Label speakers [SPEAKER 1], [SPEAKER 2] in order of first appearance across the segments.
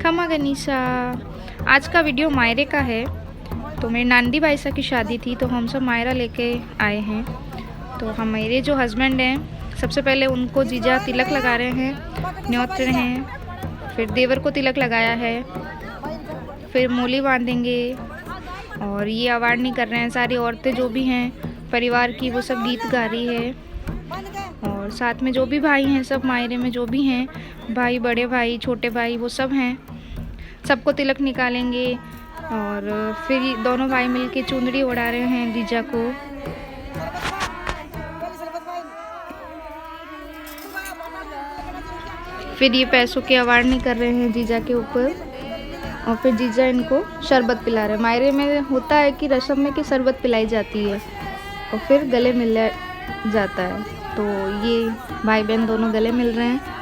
[SPEAKER 1] खमा गनीसा। आज का वीडियो मायरे का है। तो मेरी नांदी बाईसा की शादी थी तो हम सब मायरा लेके आए हैं। तो हमारे जो हस्बैंड हैं सबसे पहले उनको जीजा तिलक लगा रहे हैं, न्योत रहे हैं। फिर देवर को तिलक लगाया है, फिर मूली बांधेंगे और ये अवारनी कर रहे हैं। सारी औरतें जो भी हैं परिवार की वो सब गीत गा रही है और साथ में जो भी भाई हैं सब मायरे में जो भी हैं भाई, बड़े भाई छोटे भाई वो सब हैं। सबको तिलक निकालेंगे और फिर दोनों भाई मिलके चुंदड़ी उड़ा रहे हैं जीजा को। फिर ये पैसों की अवारनी कर रहे हैं जीजा के ऊपर और फिर जीजा इनको शरबत पिला रहे हैं। मायरे में होता है कि रस्म में कि शरबत पिलाई जाती है और फिर गले मिल जाता है। तो ये भाई बहन दोनों गले मिल रहे हैं।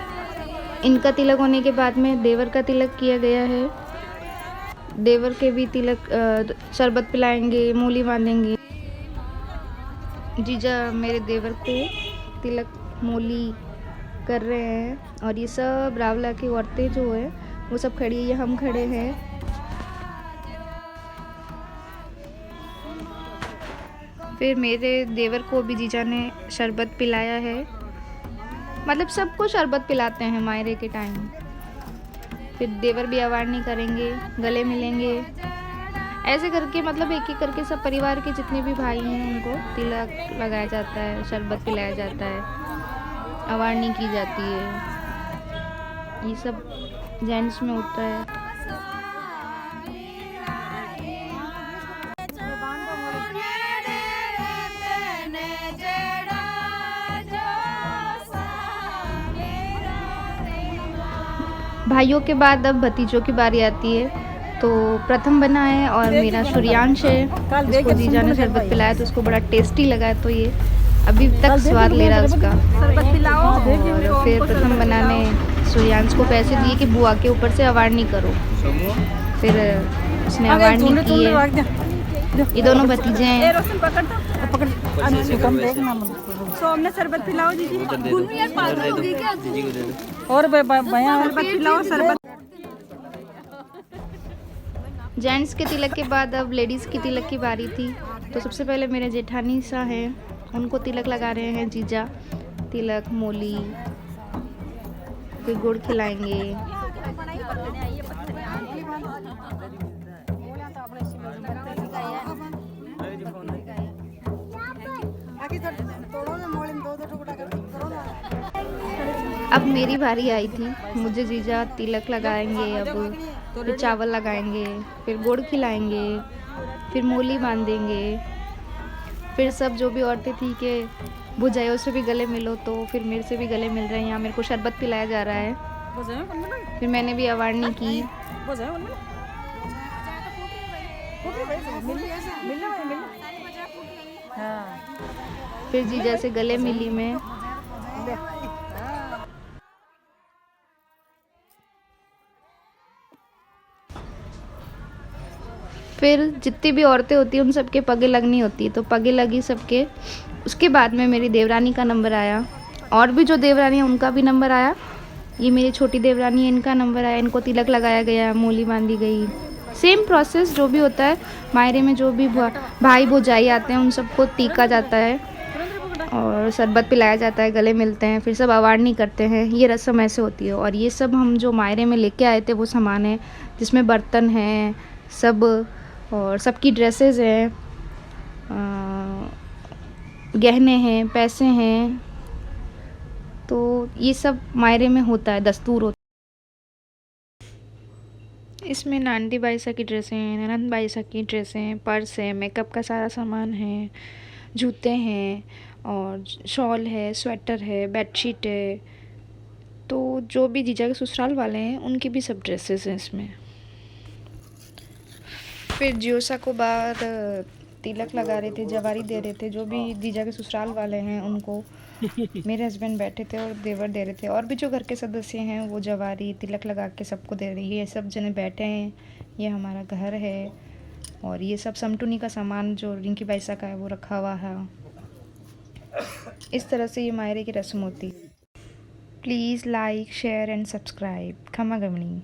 [SPEAKER 1] इनका तिलक होने के बाद में देवर का तिलक किया गया है। देवर के भी तिलक शरबत पिलाएंगे, मूली बांधेंगे। जीजा मेरे देवर को तिलक मूली कर रहे हैं और ये सब रावला की औरतें जो है वो सब खड़ी है, हम खड़े हैं। फिर मेरे देवर को भी जीजा ने शरबत पिलाया है। मतलब सबको शरबत पिलाते हैं मायरे के टाइम। फिर देवर भी अवारनी करेंगे, गले मिलेंगे। ऐसे करके मतलब एक एक करके सब परिवार के जितने भी भाई हैं उनको तिलक लगाया जाता है, शरबत पिलाया जाता है, अवारनी की जाती है। ये सब जेंट्स में होता है। भाइयों के बाद अब भतीजों की बारी आती है। तो प्रथम बना है और मेरा सूर्यांश है, जिसको जीजा ने शरबत पिलाया तो उसको बड़ा टेस्टी लगा। तो ये अभी तक स्वाद ले रहा है उसका। और फिर प्रथम बना ने सूर्यांश को पैसे दिए कि बुआ के ऊपर से अवारनी करो। फिर उसने अवारनी की है। ये दोनों भतीजे हैं।
[SPEAKER 2] शरबत पिलाओ दीदी और शरबत पिलाओ शरबत।
[SPEAKER 1] जेंट्स के तिलक के बाद अब लेडीज़ की तिलक की बारी थी। तो सबसे पहले मेरे जेठानी सा हैं, उनको तिलक लगा रहे हैं जीजा। तिलक, मूली, फिर गुड़ खिलाएंगे। अब मेरी बारी आई थी, मुझे जीजा तिलक लगाएंगे। अब फिर चावल लगाएंगे, फिर गुड़ खिलाएंगे, फिर मूली बांधेंगे। फिर सब जो भी औरतें थी कि बुझाइयों से भी गले मिलो, तो फिर मेरे से भी गले मिल रहे हैं। यहाँ मेरे को शरबत पिलाया जा रहा है। फिर मैंने भी अवारनी की। फिर जीजा से गले मिली मैं। फिर जितनी भी औरतें होती हैं उन सबके पगे लगनी होती है, तो पगे लगी सबके। उसके बाद में मेरी देवरानी का नंबर आया और भी जो देवरानी है उनका भी नंबर आया। ये मेरी छोटी देवरानी है, इनका नंबर आया। इनको तिलक लगाया गया, मूली बांधी गई। सेम प्रोसेस जो भी होता है मायरे में, जो भी भाई भौजाई आते हैं उन सबको टीका जाता है और शरबत पिलाया जाता है, गले मिलते हैं, फिर सब अवारनी करते हैं। ये रस्म ऐसे होती है। और ये सब हम जो मायरे में लेके आए थे वो सामान है, जिसमें बर्तन हैं सब और सबकी ड्रेसेस हैं, गहने हैं, पैसे हैं। तो ये सब मायरे में होता है, दस्तूर होता है। इसमें नांदी बाईसा की ड्रेसें हैं, ननंद बाईसा की ड्रेसें हैं, पर्स है, मेकअप का सारा सामान है, जूते हैं और शॉल है, स्वेटर है, बेडशीट है। तो जो भी जीजा के ससुराल वाले हैं उनकी भी सब ड्रेसेस हैं इसमें। फिर जियोसा को बाद तिलक लगा रहे थे, जवारी दे रहे थे। जो भी जीजा के ससुराल वाले हैं उनको मेरे हस्बैंड बैठे थे और देवर दे रहे थे। और भी जो घर के सदस्य हैं वो जवारी तिलक लगा के सबको दे रही है। ये सब जने बैठे हैं, ये हमारा घर है और ये सब समटुनी का सामान जो रिंकी बाईसा का है वो रखा हुआ है। इस तरह से ये मायरे की रस्म होती है। Please like share and subscribe. खमा गमनी।